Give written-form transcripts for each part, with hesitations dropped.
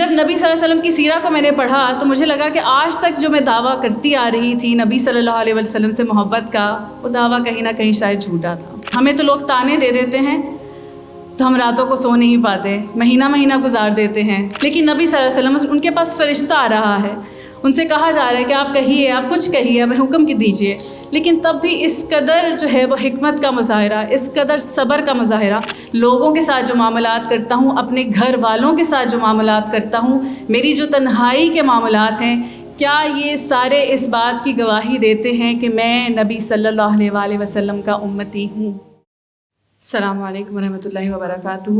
جب نبی صلی اللہ علیہ وسلم کی سیرہ کو میں نے پڑھا تو مجھے لگا کہ آج تک جو میں دعویٰ کرتی آ رہی تھی نبی صلی اللہ علیہ وسلم سے محبت کا، وہ دعویٰ کہیں نہ کہیں شاید جھوٹا تھا. ہمیں تو لوگ تانے دے دیتے ہیں تو ہم راتوں کو سو نہیں پاتے، مہینہ مہینہ گزار دیتے ہیں، لیکن نبی صلی اللہ علیہ وسلم ان کے پاس فرشتہ آ رہا ہے، ان سے کہا جا رہا ہے کہ آپ کہیے، آپ کچھ کہیے، ہمیں حکم کی دیجیے، لیکن تب بھی اس قدر جو ہے وہ حکمت کا مظاہرہ، اس قدر صبر کا مظاہرہ. لوگوں کے ساتھ جو معاملات کرتا ہوں، اپنے گھر والوں کے ساتھ جو معاملات کرتا ہوں، میری جو تنہائی کے معاملات ہیں، کیا یہ سارے اس بات کی گواہی دیتے ہیں کہ میں نبی صلی اللہ علیہ وآلہ وسلم کا امتی ہوں. السلام علیکم ورحمۃ اللہ وبرکاتہ.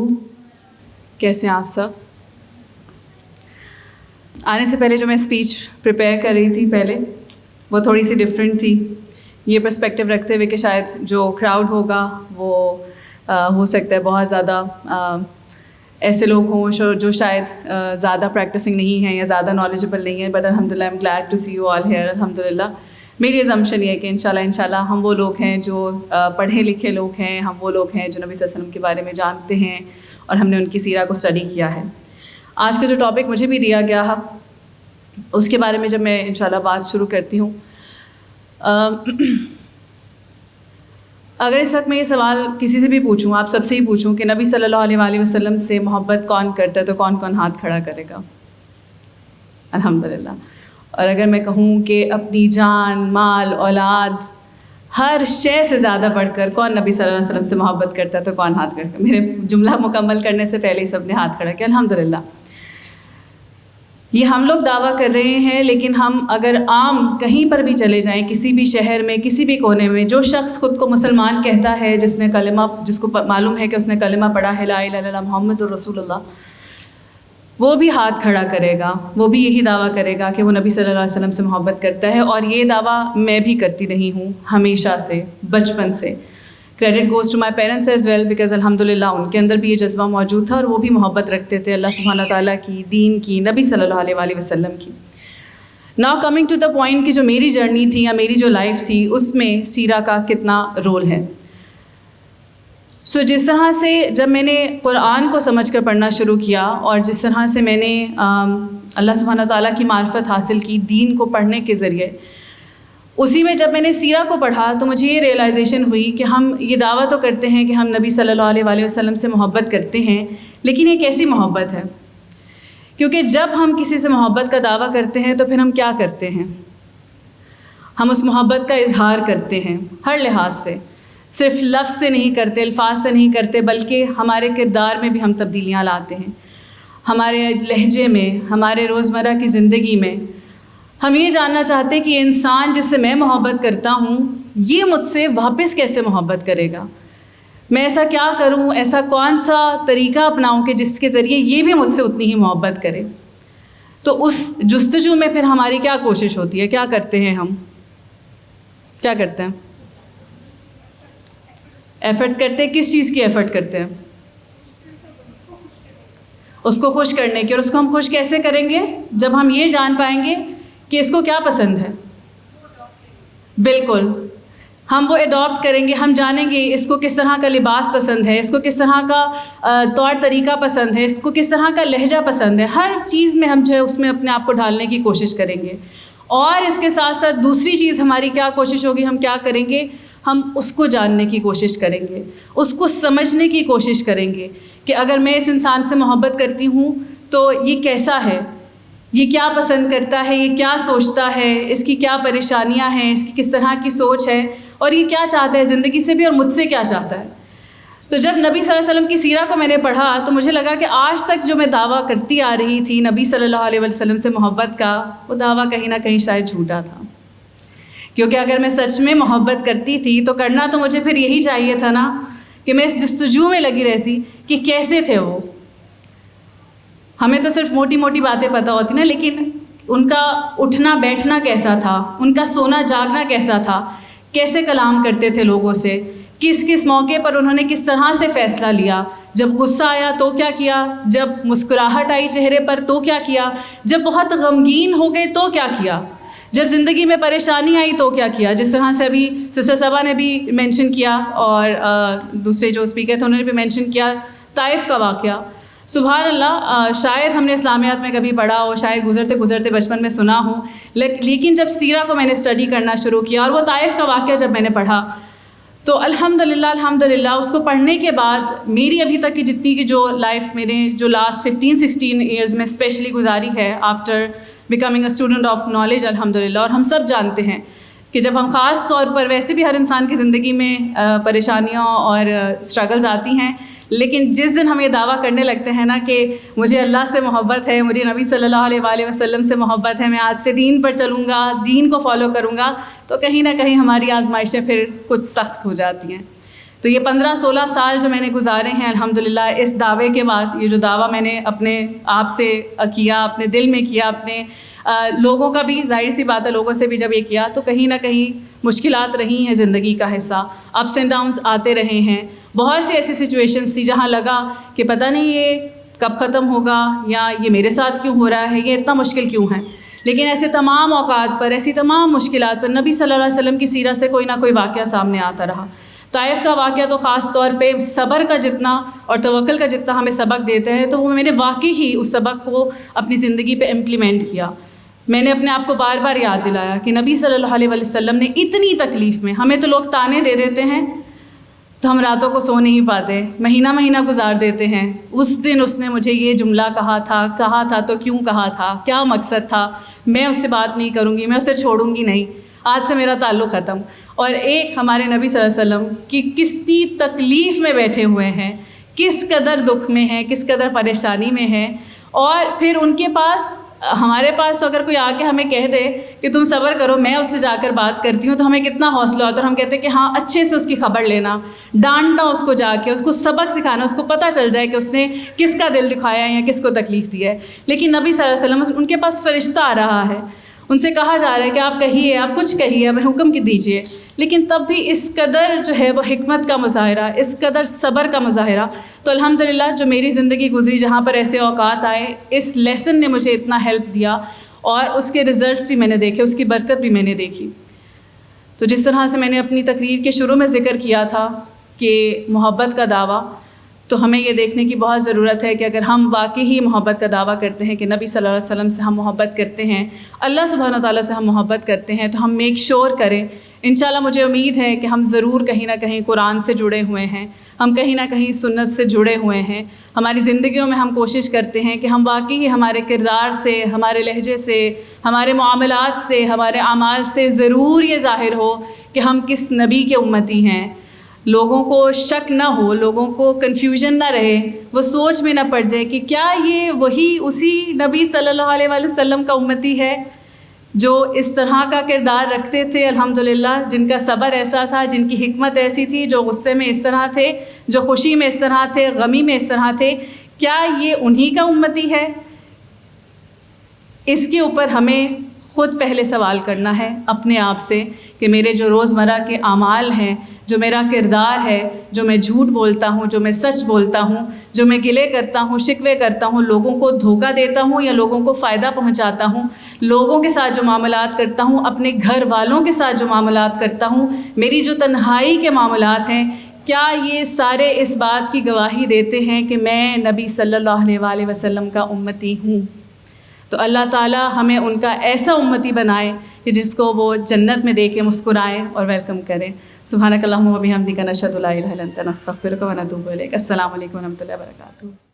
کیسے ہیں آپ سب؟ آنے سے پہلے جو میں اسپیچ پریپیئر کر رہی تھی پہلے، وہ تھوڑی سی ڈفرینٹ تھی، یہ پرسپیکٹیو رکھتے ہوئے کہ شاید جو کراؤڈ ہوگا وہ ہو سکتا ہے بہت زیادہ ایسے لوگ ہوں جو شاید زیادہ پریکٹسنگ نہیں ہیں یا زیادہ نالجبل نہیں ہیں، بٹ الحمدللہ I am glad to see you all here. الحمدللہ میری ازمپشن یہ ہے کہ انشاءاللہ ہم وہ لوگ ہیں جو پڑھے لکھے لوگ ہیں، ہم وہ لوگ ہیں جو نبی صلی اللہ علیہ وسلم کے بارے میں جانتے ہیں اور ہم نے ان کی سیرہ کو اسٹڈی کیا ہے. آج کا جو ٹاپک مجھے بھی دیا گیا ہے اس کے بارے میں جب میں انشاءاللہ بات شروع کرتی ہوں، اگر اس وقت میں یہ سوال کسی سے بھی پوچھوں، آپ سب سے ہی پوچھوں کہ نبی صلی اللہ علیہ وآلہ وسلم سے محبت کون کرتا ہے، تو کون کون ہاتھ کھڑا کرے گا؟ الحمدللہ. اور اگر میں کہوں کہ اپنی جان، مال، اولاد، ہر شے سے زیادہ بڑھ کر کون نبی صلی اللہ علیہ وسلم سے محبت کرتا ہے، تو کون ہاتھ کھڑا کرے؟ میرے جملہ مکمل کرنے سے پہلے ہی سب نے ہاتھ کھڑا کیا. الحمدللہ. یہ ہم لوگ دعویٰ کر رہے ہیں، لیکن ہم اگر عام کہیں پر بھی چلے جائیں، کسی بھی شہر میں، کسی بھی کونے میں، جو شخص خود کو مسلمان کہتا ہے، جس کو معلوم ہے کہ اس نے کلمہ پڑھا ہے لا الہ الا اللہ محمد الرسول اللہ، وہ بھی ہاتھ کھڑا کرے گا، وہ بھی یہی دعویٰ کرے گا کہ وہ نبی صلی اللہ علیہ وسلم سے محبت کرتا ہے. اور یہ دعویٰ میں بھی کرتی رہی ہوں ہمیشہ سے، بچپن سے. Credit goes to my parents as well, because الحمدللہ ان کے اندر بھی یہ جذبہ موجود تھا اور وہ بھی محبت رکھتے تھے اللہ سبحانہ تعالیٰ کی، دین کی، نبی صلی اللہ علیہ وآلہ وسلم کی. Now coming to the point کہ جو میری جرنی تھی یا میری جو لائف تھی اس میں سیرہ کا کتنا رول ہے. جس طرح سے جب میں نے قرآن کو سمجھ کر پڑھنا شروع کیا اور جس طرح سے میں نے اللہ سبحانہ تعالیٰ کی معرفت حاصل کی دین کو پڑھنے کے ذریعے، اسی میں جب میں نے سیرہ کو پڑھا تو مجھے یہ ریئلائزیشن ہوئی کہ ہم یہ دعویٰ تو کرتے ہیں کہ ہم نبی صلی اللہ علیہ وآلہ وسلم سے محبت کرتے ہیں، لیکن یہ کیسی محبت ہے؟ کیونکہ جب ہم کسی سے محبت کا دعویٰ کرتے ہیں تو پھر ہم کیا کرتے ہیں؟ ہم اس محبت کا اظہار کرتے ہیں ہر لحاظ سے، صرف لفظ سے نہیں کرتے، الفاظ سے نہیں کرتے، بلکہ ہمارے کردار میں بھی ہم تبدیلیاں لاتے ہیں، ہمارے لہجے میں، ہمارے روزمرہ کی زندگی میں. ہم یہ جاننا چاہتے ہیں کہ یہ انسان جس سے میں محبت کرتا ہوں یہ مجھ سے واپس کیسے محبت کرے گا، میں ایسا کیا کروں، ایسا کون سا طریقہ اپناؤں کہ جس کے ذریعے یہ بھی مجھ سے اتنی ہی محبت کرے. تو اس جستجو میں پھر ہماری کیا کوشش ہوتی ہے، کیا کرتے ہیں ہم، کیا کرتے ہیں؟ ایفرٹس کرتے ہیں. کس چیز کی ایفرٹ کرتے ہیں؟ اس کو خوش کرنے کی. اور اس کو ہم خوش کیسے کریں گے؟ جب ہم یہ جان پائیں گے کہ اس کو کیا پسند ہے. بالکل، ہم وہ اڈاپٹ کریں گے، ہم جانیں گے اس کو کس طرح کا لباس پسند ہے، اس کو کس طرح کا طور طریقہ پسند ہے، اس کو کس طرح کا لہجہ پسند ہے. ہر چیز میں ہم جو ہے اس میں اپنے آپ کو ڈھالنے کی کوشش کریں گے. اور اس کے ساتھ ساتھ دوسری چیز ہماری کیا کوشش ہوگی، ہم کیا کریں گے، ہم اس کو جاننے کی کوشش کریں گے، اس کو سمجھنے کی کوشش کریں گے کہ اگر میں اس انسان سے محبت کرتی ہوں تو یہ کیسا ہے، یہ کیا پسند کرتا ہے، یہ کیا سوچتا ہے، اس کی کیا پریشانیاں ہیں، اس کی کس طرح کی سوچ ہے، اور یہ کیا چاہتا ہے زندگی سے بھی اور مجھ سے کیا چاہتا ہے. تو جب نبی صلی اللہ علیہ وسلم کی سیرہ کو میں نے پڑھا تو مجھے لگا کہ آج تک جو میں دعویٰ کرتی آ رہی تھی نبی صلی اللہ علیہ وسلم سے محبت کا، وہ دعویٰ کہیں نہ کہیں شاید جھوٹا تھا. کیونکہ اگر میں سچ میں محبت کرتی تھی تو کرنا تو مجھے پھر یہی چاہیے تھا نا کہ میں اس جستجو میں لگی رہتی کہ کیسے تھے وہ. ہمیں تو صرف موٹی موٹی باتیں پتہ ہوتی نا، لیکن ان کا اٹھنا بیٹھنا کیسا تھا، ان کا سونا جاگنا کیسا تھا، کیسے کلام کرتے تھے لوگوں سے، کس کس موقع پر انہوں نے کس طرح سے فیصلہ لیا، جب غصہ آیا تو کیا کیا، جب مسکراہٹ آئی چہرے پر تو کیا کیا، جب بہت غمگین ہو گئے تو کیا کیا، جب زندگی میں پریشانی آئی تو کیا کیا. جس طرح سے ابھی سسٹر صبا نے بھی مینشن کیا اور دوسرے جو اسپیکر تھے انہوں نے بھی مینشن کیا طائف کا واقعہ. سبحان اللہ، شاید ہم نے اسلامیات میں کبھی پڑھا ہو، شاید گزرتے گزرتے بچپن میں سنا ہو، لیکن جب سیرہ کو میں نے اسٹڈی کرنا شروع کیا اور وہ طائف کا واقعہ جب میں نے پڑھا تو الحمدللہ اس کو پڑھنے کے بعد میری ابھی تک کی جتنی کی جو لائف میرے جو لاسٹ 15-16 ایئرز میں اسپیشلی گزاری ہے after becoming a student of knowledge الحمدللہ، اور ہم سب جانتے ہیں کہ جب ہم خاص طور پر ویسے بھی ہر انسان کی زندگی میں پریشانیاں اور اسٹرگلز آتی ہیں، لیکن جس دن ہم یہ دعویٰ کرنے لگتے ہیں نا کہ مجھے اللہ سے محبت ہے، مجھے نبی صلی اللہ علیہ وآلہ وسلم سے محبت ہے، میں آج سے دین پر چلوں گا، دین کو فالو کروں گا، تو کہیں نہ کہیں ہماری آزمائشیں پھر کچھ سخت ہو جاتی ہیں۔ تو یہ 15-16 سال جو میں نے گزارے ہیں الحمدللہ اس دعوے کے بعد، یہ جو دعویٰ میں نے اپنے آپ سے کیا، اپنے دل میں کیا، اپنے لوگوں کا بھی، ظاہر سی بات ہے لوگوں سے بھی جب یہ کیا تو کہیں نہ کہیں مشکلات رہی ہیں زندگی کا حصہ، اپس اینڈ ڈاؤنس آتے رہے ہیں، بہت سی ایسی سچویشنز تھی جہاں لگا کہ پتہ نہیں یہ کب ختم ہوگا یا یہ میرے ساتھ کیوں ہو رہا ہے، یہ اتنا مشکل کیوں ہے، لیکن ایسے تمام اوقات پر، ایسی تمام مشکلات پر نبی صلی اللہ علیہ وسلم کی سیرت سے کوئی نہ کوئی واقعہ سامنے آتا رہا۔ طائف کا واقعہ تو خاص طور پہ صبر کا جتنا اور توکل کا جتنا ہمیں سبق دیتا ہے، تو وہ میں نے واقعی ہی اس سبق کو اپنی زندگی پہ امپلیمنٹ کیا۔ میں نے اپنے آپ کو بار بار یاد دلایا کہ نبی صلی اللہ علیہ وسلم نے اتنی تکلیف میں، ہمیں تو لوگ تانے دے دیتے ہیں تو ہم راتوں کو سو نہیں پاتے، مہینہ مہینہ گزار دیتے ہیں، اس دن اس نے مجھے یہ جملہ کہا تھا تو کیوں کہا تھا، کیا مقصد تھا، میں اس سے بات نہیں کروں گی، میں اسے چھوڑوں گی نہیں، آج سے میرا تعلق ختم۔ اور ایک ہمارے نبی صلی اللہ علیہ وسلم کی کتنی تکلیف میں بیٹھے ہوئے ہیں، کس قدر دکھ میں ہیں، کس قدر پریشانی میں ہیں، اور پھر ان کے پاس، ہمارے پاس تو اگر کوئی آ کے ہمیں کہہ دے کہ تم صبر کرو میں اس سے جا کر بات کرتی ہوں تو ہمیں کتنا حوصلہ ہوتا ہے، اور ہم کہتے ہیں کہ ہاں اچھے سے اس کی خبر لینا، ڈانٹنا اس کو، جا کے اس کو سبق سکھانا، اس کو پتہ چل جائے کہ اس نے کس کا دل دکھایا ہے یا کس کو تکلیف دی ہے۔ لیکن نبی صلی اللہ علیہ وسلم، ان کے پاس فرشتہ آ رہا ہے، ان سے کہا جا رہا ہے کہ آپ کہیے، آپ کچھ کہیے، ہمیں حکم کی دیجیے، لیکن تب بھی اس قدر جو ہے وہ حکمت کا مظاہرہ، اس قدر صبر کا مظاہرہ۔ تو الحمدللہ جو میری زندگی گزری جہاں پر ایسے اوقات آئے، اس لیسن نے مجھے اتنا ہیلپ دیا اور اس کے رزلٹس بھی میں نے دیکھے، اس کی برکت بھی میں نے دیکھی۔ تو جس طرح سے میں نے اپنی تقریر کے شروع میں ذکر کیا تھا کہ محبت کا دعویٰ، تو ہمیں یہ دیکھنے کی بہت ضرورت ہے کہ اگر ہم واقعی ہی محبت کا دعویٰ کرتے ہیں کہ نبی صلی اللہ علیہ وسلم سے ہم محبت کرتے ہیں، اللہ سبحانہ وتعالیٰ سے ہم محبت کرتے ہیں، تو ہم میک شور کریں، انشاءاللہ مجھے امید ہے کہ ہم ضرور کہیں نہ کہیں قرآن سے جڑے ہوئے ہیں، ہم کہیں نہ کہیں سنت سے جڑے ہوئے ہیں، ہماری زندگیوں میں ہم کوشش کرتے ہیں کہ ہم واقعی ہی ہمارے کردار سے، ہمارے لہجے سے، ہمارے معاملات سے، ہمارے اعمال سے ضرور یہ ظاہر ہو کہ ہم کس نبی کے امتی ہیں، لوگوں کو شک نہ ہو، لوگوں کو کنفیوژن نہ رہے، وہ سوچ میں نہ پڑ جائے کہ کیا یہ وہی اسی نبی صلی اللہ علیہ وآلہ وسلم کا امتی ہے جو اس طرح کا کردار رکھتے تھے الحمدللہ، جن کا صبر ایسا تھا، جن کی حکمت ایسی تھی، جو غصے میں اس طرح تھے، جو خوشی میں اس طرح تھے، غمی میں اس طرح تھے، کیا یہ انہی کا امتی ہے؟ اس کے اوپر ہمیں خود پہلے سوال کرنا ہے اپنے آپ سے کہ میرے جو روزمرہ کے اعمال ہیں، جو میرا کردار ہے، جو میں جھوٹ بولتا ہوں، جو میں سچ بولتا ہوں، جو میں گلے کرتا ہوں، شکوے کرتا ہوں، لوگوں کو دھوکہ دیتا ہوں یا لوگوں کو فائدہ پہنچاتا ہوں، لوگوں کے ساتھ جو معاملات کرتا ہوں، اپنے گھر والوں کے ساتھ جو معاملات کرتا ہوں، میری جو تنہائی کے معاملات ہیں، کیا یہ سارے اس بات کی گواہی دیتے ہیں کہ میں نبی صلی اللہ علیہ وآلہ وسلم کا امتی ہوں؟ تو اللہ تعالیٰ ہمیں ان کا ایسا امتی بنائے کہ جس کو وہ جنت میں دے کے مسکرائیں اور ویلکم کریں۔ سبحانک اللہم و بحمدک، نشہد لا الہ الا انت، نستغفرک و نتوب الیک۔ السلام علیکم و رحمۃ اللہ وبرکاتہ۔